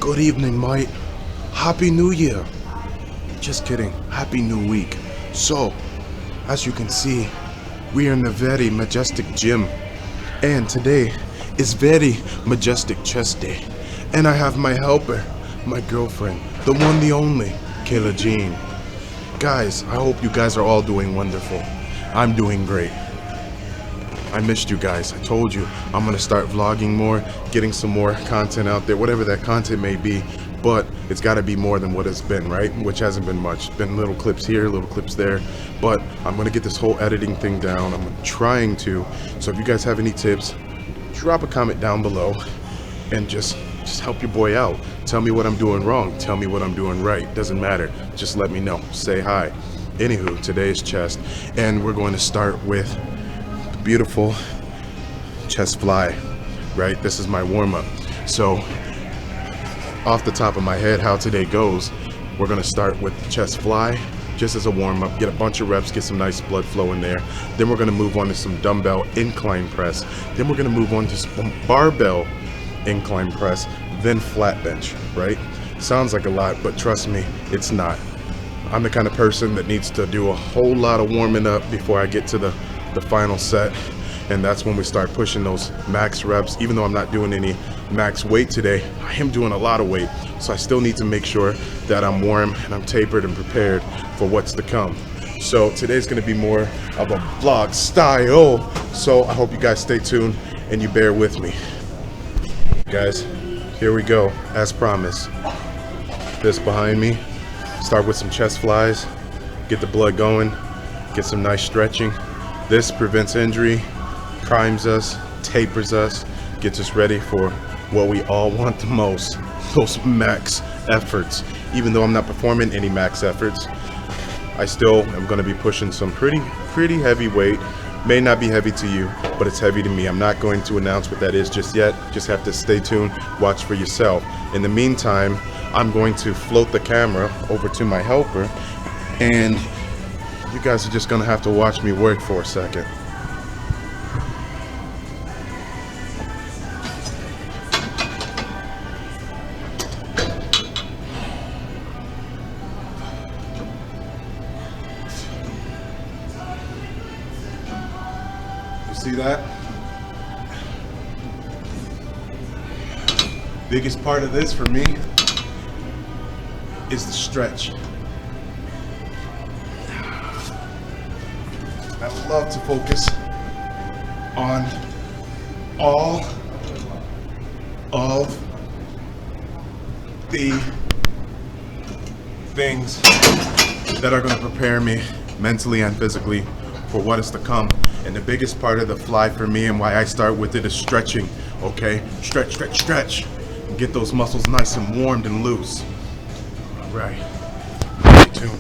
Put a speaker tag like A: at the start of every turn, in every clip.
A: Good evening, mate. Happy New Year. Just kidding. Happy New Week. So, as you can see, we are in a very majestic gym. And today is very majestic chest day. And I have my helper, my girlfriend, the one, the only, Kayla Jean. Guys, I hope you guys are all doing wonderful. I'm doing great. I missed you guys. I told you I'm gonna start vlogging more, getting some more content out there, whatever that content may be, but it's gotta be more than what it's been, right? Which hasn't been much. Been little clips here, little clips there, but I'm gonna get this whole editing thing down. I'm trying to. So if you guys have any tips, drop a comment down below and just help your boy out. Tell me what I'm doing wrong. Tell me what I'm doing right. Doesn't matter. Just let me know. Say hi. Anywho, today's chest, and we're going to start with beautiful chest fly, right? This is my warm-up. So off the top of my head, how today goes, we're gonna start with chest fly just as a warm-up, get a bunch of reps, get some nice blood flow in there. Then we're gonna move on to some dumbbell incline press. Then we're gonna move on to some barbell incline press, then flat bench, right? Sounds like a lot, but trust me, it's not. I'm the kind of person that needs to do a whole lot of warming up before I get to the final set, and that's when we start pushing those max reps. Even though I'm not doing any max weight today, I am doing a lot of weight, so I still need to make sure that I'm warm and I'm tapered and prepared for what's to come. So today's going to be more of a vlog style, so I hope you guys stay tuned and you bear with me. Guys, here we go, as promised. This behind me, start with some chest flies, get the blood going, get some nice stretching. This prevents injury, primes us, tapers us, gets us ready for what we all want the most, those max efforts. Even though I'm not performing any max efforts, I still am going to be pushing some pretty heavy weight. May not be heavy to you, but it's heavy to me. I'm not going to announce what that is just yet. Just have to stay tuned, watch for yourself. In the meantime, I'm going to float the camera over to my helper, and you guys are just gonna have to watch me work for a second. You see that? Biggest part of this for me is the stretch. I love to focus on all of the things that are going to prepare me mentally and physically for what is to come. And the biggest part of the fly for me and why I start with it is stretching, okay? Stretch, stretch, stretch. And get those muscles nice and warmed and loose. All right, stay tuned.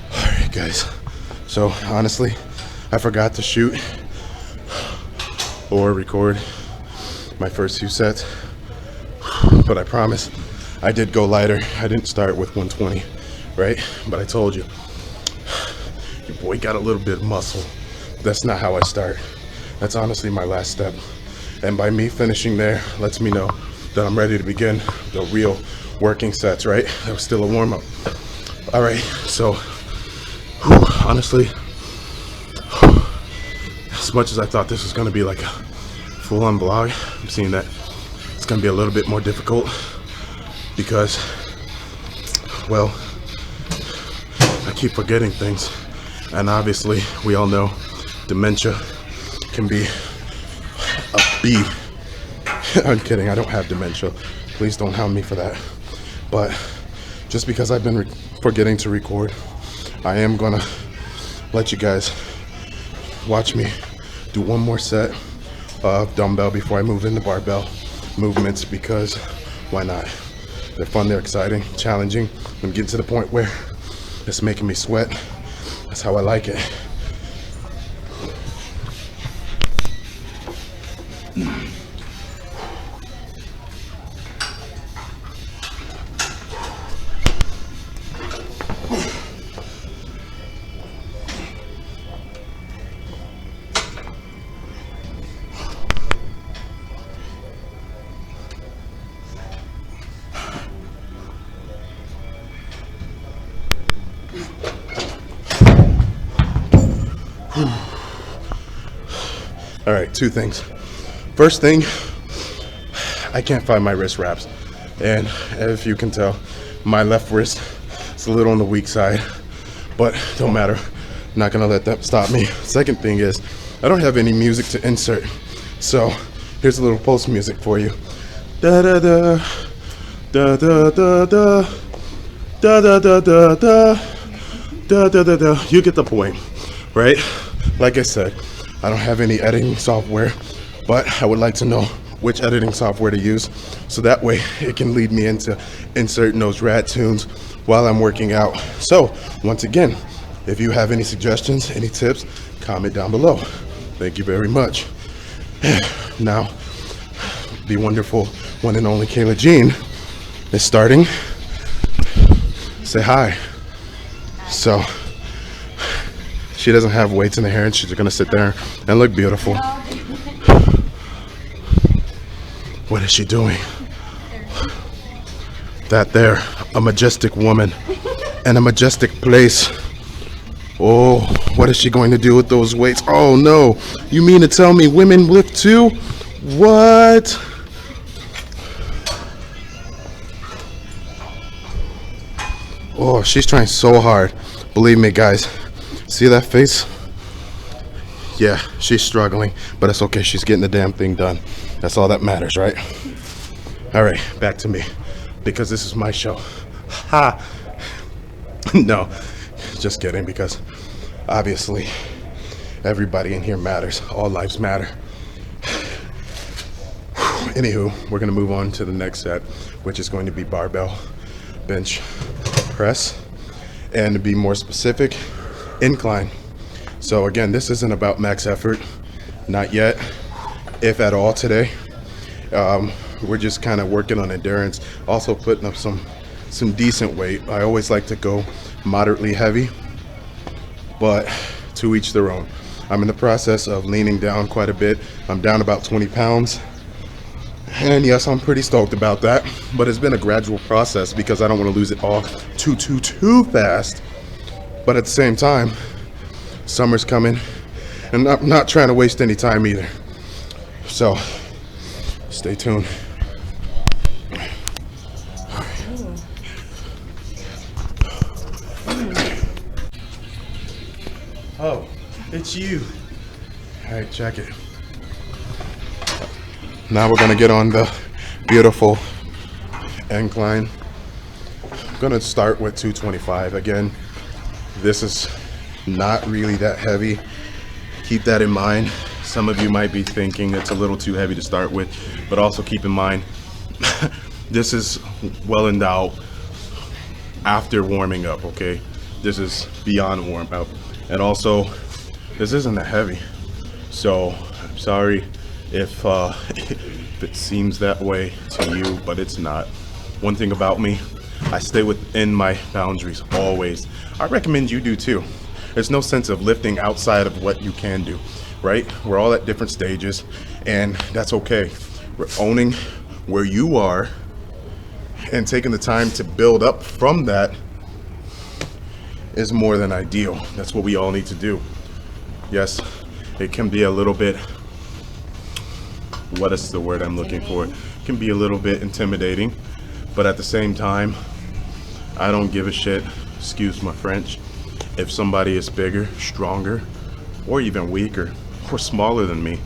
A: Alright guys, so honestly, I forgot to shoot or record my first few sets, but I promise I did go lighter. I didn't start with 120, right? But I told you, your boy got a little bit of muscle. That's not how I start. That's honestly my last step. And by me finishing there, lets me know that I'm ready to begin the real working sets, right? That was still a warm-up. All right, so honestly, as much as I thought this was gonna be like a full-on vlog, I'm seeing that it's gonna be a little bit more difficult because, well, I keep forgetting things. And obviously, we all know dementia can be a B. I'm kidding, I don't have dementia. Please don't hound me for that. But just because I've been forgetting to record, I am gonna let you guys watch me do one more set of dumbbell before I move into barbell movements, because why not? They're fun, they're exciting, challenging. I'm getting to the point where it's making me sweat That's how I like it. All right, two things. First thing, I can't find my wrist wraps. And if you can tell, my left wrist is a little on the weak side, but don't matter. I'm not gonna let that stop me. Second thing is, I don't have any music to insert. So here's a little post music for you. Da da da, da da da da, da da da da da, da da da da. You get the point, right? Like I said, I don't have any editing software, but I would like to know which editing software to use, so that way it can lead me into inserting those rad tunes while I'm working out. So once again, if you have any suggestions, any tips, comment down below. Thank you very much. Now, the wonderful one and only Kayla Jean is starting. Say hi. So she doesn't have weights in the hair, and she's gonna sit there and look beautiful. What is she doing? That there, a majestic woman and a majestic place. Oh, what is she going to do with those weights? Oh no, you mean to tell me women lift too? What? Oh, she's trying so hard. Believe me, guys. See that face? Yeah, she's struggling, but it's okay. She's getting the damn thing done. That's all that matters, right? All right, back to me, because this is my show. Ha! No, just kidding, because obviously everybody in here matters. All lives matter. Anywho, we're gonna move on to the next set, which is going to be barbell bench press, and to be more specific, incline. So again, this isn't about max effort, not yet, if at all today. We're just kind of working on endurance, also putting up some decent weight. I always like to go moderately heavy, but to each their own. I'm in the process of leaning down quite a bit. I'm down about 20 pounds. And yes, I'm pretty stoked about that, but it's been a gradual process because I don't want to lose it all too fast. But at the same time, summer's coming, and I'm not trying to waste any time either. So, stay tuned. Oh, it's you. All right, check it. Now we're gonna get on the beautiful incline. I'm gonna start with 225. Again, this is not really that heavy. Keep that in mind. Some of you might be thinking it's a little too heavy to start with, but also keep in mind, this is well endowed after warming up, okay? This is beyond warm up. And also, this isn't that heavy. So, I'm sorry if it seems that way to you, but it's not. One thing about me, I stay within my boundaries always. I recommend you do too. There's no sense of lifting outside of what you can do, right? We're all at different stages, and that's okay. We're owning where you are and taking the time to build up from that is more than ideal. That's what we all need to do. Yes, it can be a little bit, what is the word I'm looking for? It can be a little bit intimidating, but at the same time, I don't give a shit, excuse my French, if somebody is bigger, stronger, or even weaker, or smaller than me.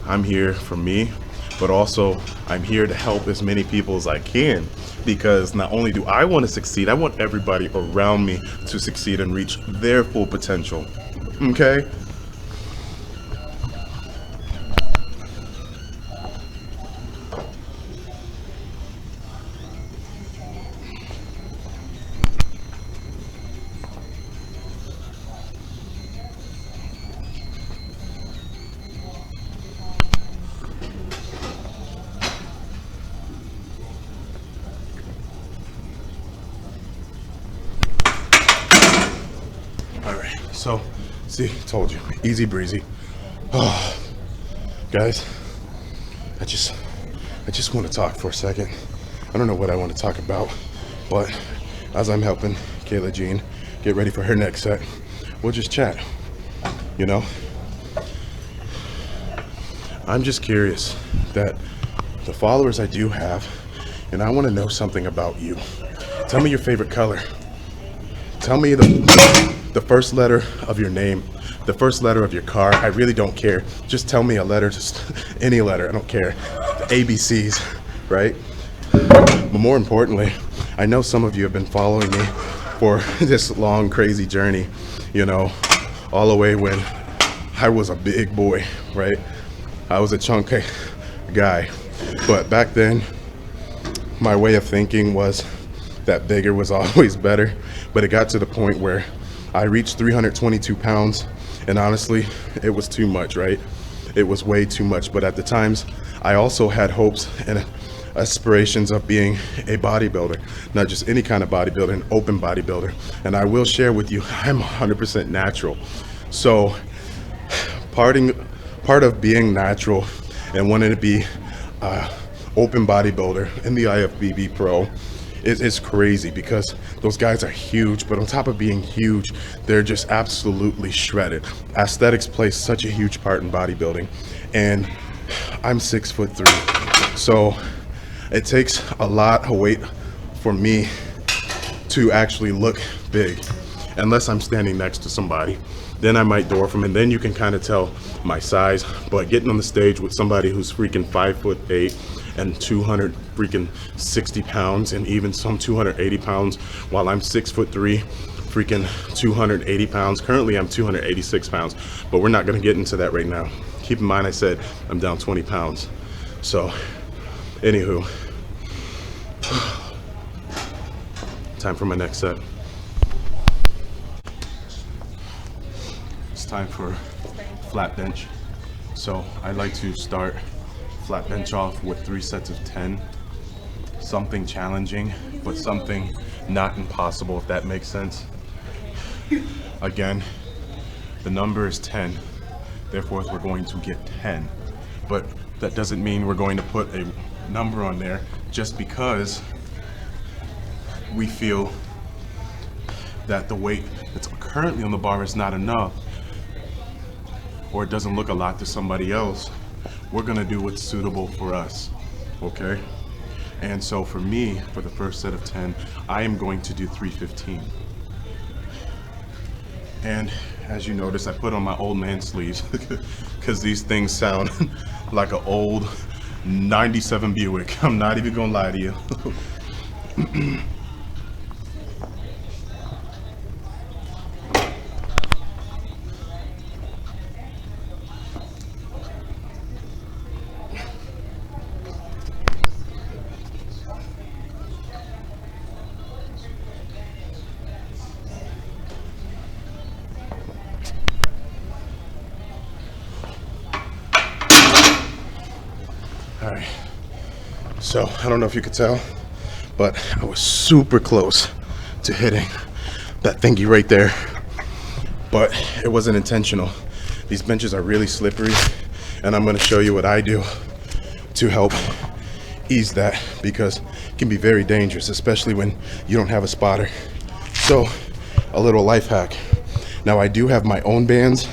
A: I'm here for me, but also I'm here to help as many people as I can, because not only do I want to succeed, I want everybody around me to succeed and reach their full potential, okay? All right, so, see, told you, easy breezy. Oh, guys, I just want to talk for a second. I don't know what I want to talk about, but as I'm helping Kayla Jean get ready for her next set, we'll just chat, you know? I'm just curious that the followers I do have, and I want to know something about you. Tell me your favorite color. Tell me the first letter of your name, the first letter of your car. I really don't care. Just tell me a letter, just any letter. I don't care. The ABCs, right? But more importantly, I know some of you have been following me for this long, crazy journey, you know, all the way when I was a big boy, right? I was a chunky guy. But back then, my way of thinking was that bigger was always better. But it got to the point where I reached 322 pounds, and honestly, it was too much, right? It was way too much. But at the times, I also had hopes and aspirations of being a bodybuilder, not just any kind of bodybuilder, an open bodybuilder. And I will share with you, I'm 100% natural. So part of being natural and wanting to be open bodybuilder in the IFBB Pro is crazy, because those guys are huge, but on top of being huge, they're just absolutely shredded. Aesthetics plays such a huge part in bodybuilding, and I'm 6'3", so it takes a lot of weight for me to actually look big, unless I'm standing next to somebody. Then I might dwarf them, and then you can kind of tell my size. But getting on the stage with somebody who's freaking 5'8" and 260 pounds, and even some 280 pounds, while I'm 6'3", freaking 280 pounds. Currently, I'm 286 pounds, but we're not gonna get into that right now. Keep in mind, I said I'm down 20 pounds. So, anywho, time for my next set. It's time for flat bench. So I like to start flat bench off with 3 sets of 10. Something challenging, but something not impossible, if that makes sense. Again, the number is 10. Therefore, we're going to get 10. But that doesn't mean we're going to put a number on there just because we feel that the weight that's currently on the bar is not enough, or it doesn't look a lot to somebody else. We're gonna do what's suitable for us, okay? And so for me, for the first set of 10, I am going to do 315. And as you notice, I put on my old man sleeves because these things sound like an old 97 Buick. I'm not even gonna lie to you. All right, so I don't know if you could tell, but I was super close to hitting that thingy right there, but it wasn't intentional. These benches are really slippery, and I'm gonna show you what I do to help ease that, because it can be very dangerous, especially when you don't have a spotter. So, a little life hack. Now, I do have my own bands,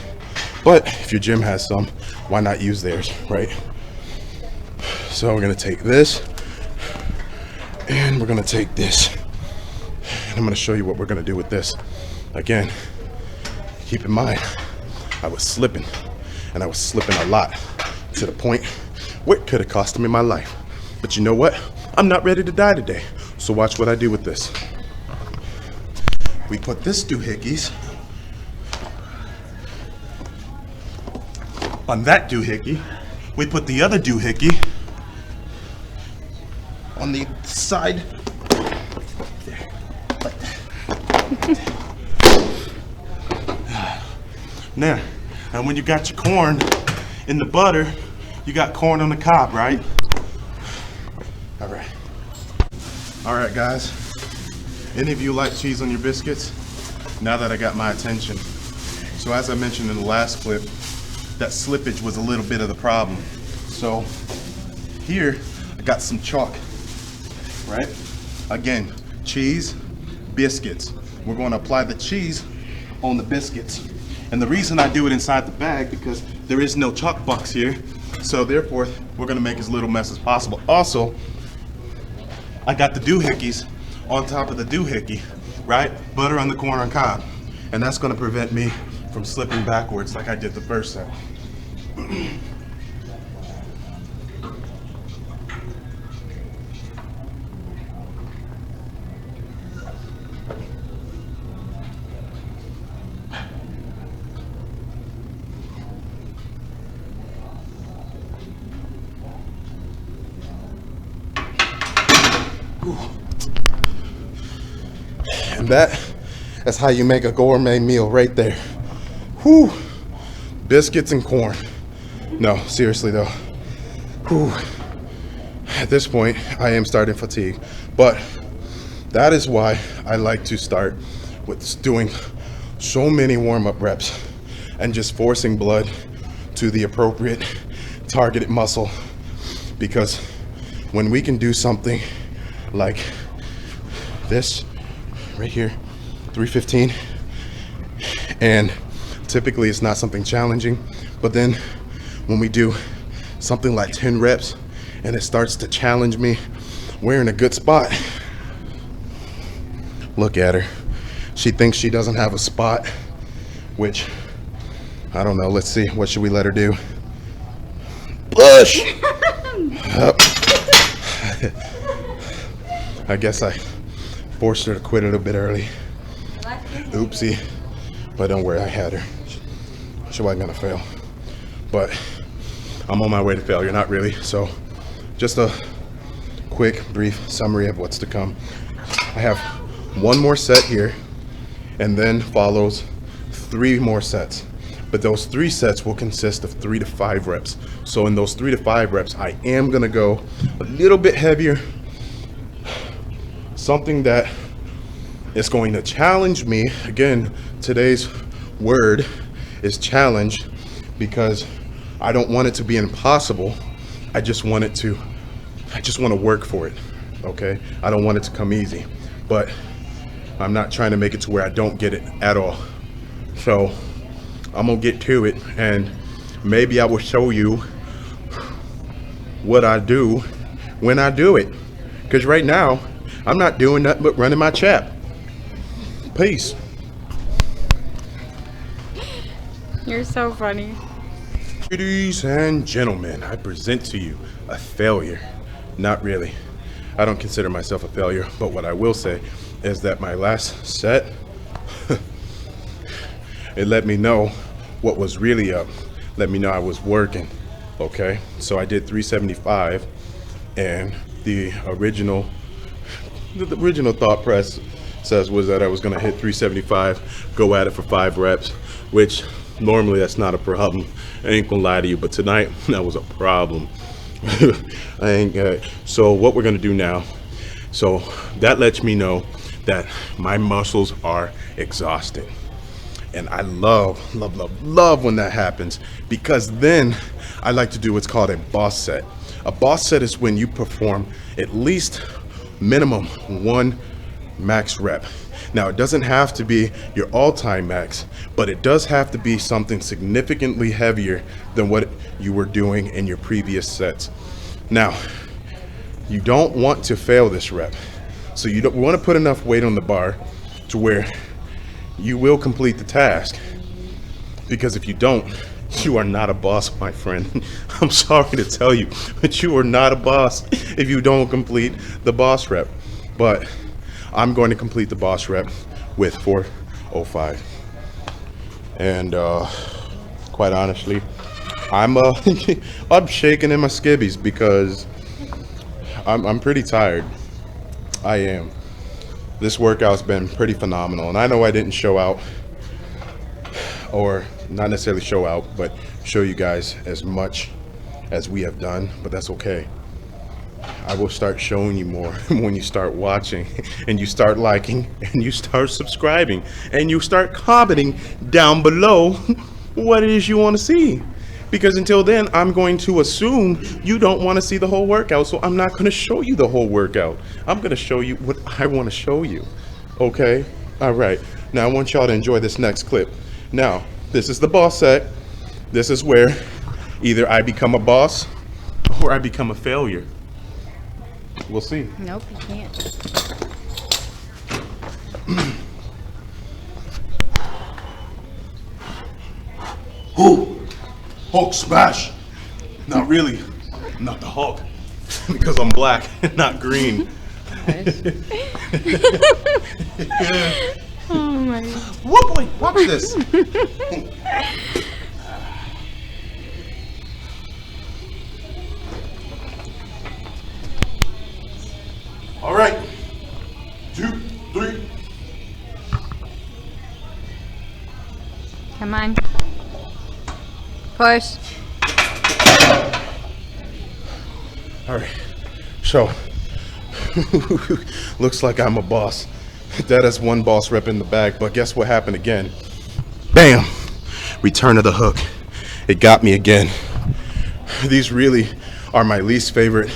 A: but if your gym has some, why not use theirs, right? So we're gonna take this, and we're gonna take this, and I'm gonna show you what we're gonna do with this. Again, keep in mind, I was slipping, and I was slipping a lot, to the point where it could have cost me my life. But you know what? I'm not ready to die today. So watch what I do with this. We put this doohickeys on that doohickey. We put the other doohickey on the side. Now, and when you got your corn in the butter, you got corn on the cob, right? All right, guys. Any of you like cheese on your biscuits? now that I got my attention. So as I mentioned in the last clip, that slippage was a little bit of the problem. So here I got some chalk, right? Again, cheese, biscuits. We're going to apply the cheese on the biscuits. And the reason I do it inside the bag, because there is no chalk box here. So therefore, we're gonna make as little mess as possible. Also, I got the doohickeys on top of the doohickey, right? Butter on the corn on cob. And that's gonna prevent me from slipping backwards like I did the first set. And that's how you make a gourmet meal right there. Whew. Biscuits and corn. No, seriously though. Whew. At this point, I am starting fatigue. But that is why I like to start with doing so many warm-up reps and just forcing blood to the appropriate targeted muscle. Because when we can do something like this right here, 315, and typically it's not something challenging, but then when we do something like 10 reps and it starts to challenge me, we're in a good spot. Look at her. She thinks she doesn't have a spot, which I don't know. Let's see, what should we let her do? Push. I guess I forced her to quit a little bit early. Oopsie. But don't worry, I had her. She wasn't gonna fail. But I'm on my way to failure, not really. So just a quick, brief summary of what's to come. I have one more set here, and then follows 3 more sets. But those 3 sets will consist of 3 to 5 reps. So in those 3 to 5 reps, I am gonna go a little bit heavier. Something that is going to challenge me. Again, today's word is challenge, because I don't want it to be impossible. I just want to work for it, okay? I don't want it to come easy, but I'm not trying to make it to where I don't get it at all. So I'm gonna get to it, and maybe I will show you what I do when I do it. Because right now, I'm not doing nothing but running my chap. Peace.
B: You're so funny.
A: Ladies and gentlemen, I present to you a failure. Not really. I don't consider myself a failure, but what I will say is that my last set, it let me know what was really up. Let me know I was working, okay? So I did 375, and the original thought process was that I was gonna hit 375, go at it for 5 reps, which normally that's not a problem. I ain't gonna lie to you, but tonight that was a problem. I ain't got it. So what we're gonna do now, so that lets me know that my muscles are exhausted. And I love when that happens, because then I like to do what's called a boss set. A boss set is when you perform at least minimum 1 max rep. Now, it doesn't have to be your all-time max, but it does have to be something significantly heavier than what you were doing in your previous sets. Now, you don't want to fail this rep. So you don't want to put enough weight on the bar to where you will complete the task. Because if you don't, you are not a boss, my friend. I'm sorry to tell you, but you are not a boss if you don't complete the boss rep. But I'm going to complete the boss rep with 405. And quite honestly, I'm shaking in my skivvies because I'm pretty tired. I am. This workout's been pretty phenomenal, and I know I didn't show out, or not necessarily show out, but show you guys as much as we have done, but that's okay. I will start showing you more when you start watching and you start liking and you start subscribing and you start commenting down below what it is you want to see. Because until then, I'm going to assume you don't want to see the whole workout, so I'm not going to show you the whole workout. I'm going to show you what I want to show you. Okay? All right. Now I want y'all to enjoy this next clip. Now, this is the boss set. This is where either I become a boss or I become a failure. We'll see.
B: Nope, you can't.
A: Who? Hulk smash. Not really. Not the Hulk. Because I'm black and not green.
B: Oh my.
A: Whoa, boy, watch this. All right. 2, 3.
B: Come on. Push.
A: All right. So, looks like I'm a boss. That is one boss rep in the bag, but guess what happened again? Bam! Return of the hook. It got me again. These really are my least favorite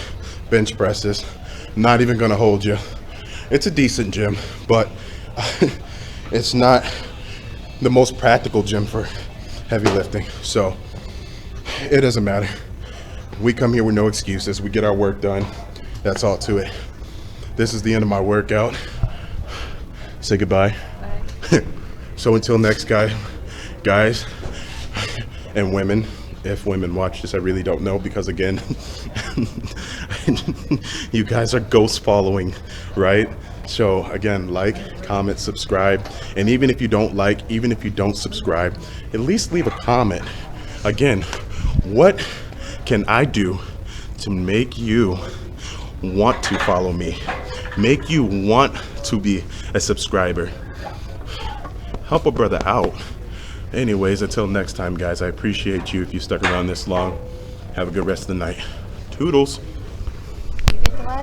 A: bench presses. Not even gonna hold you. It's a decent gym, but it's not the most practical gym for heavy lifting. So it doesn't matter. We come here with no excuses. We get our work done. That's all to it. This is the end of my workout. Say goodbye.
B: Bye.
A: So until next guys and women, if women watch this, I really don't know, because again, you guys are ghost following, right? So again, like, comment, subscribe, and even if you don't like, even if you don't subscribe, at least leave a comment. Again, what can I do to make you want to follow me? Make you want to be a subscriber? Help a brother out. Anyways, until next time, guys, I appreciate you if you stuck around this long. Have a good rest of the night. Toodles.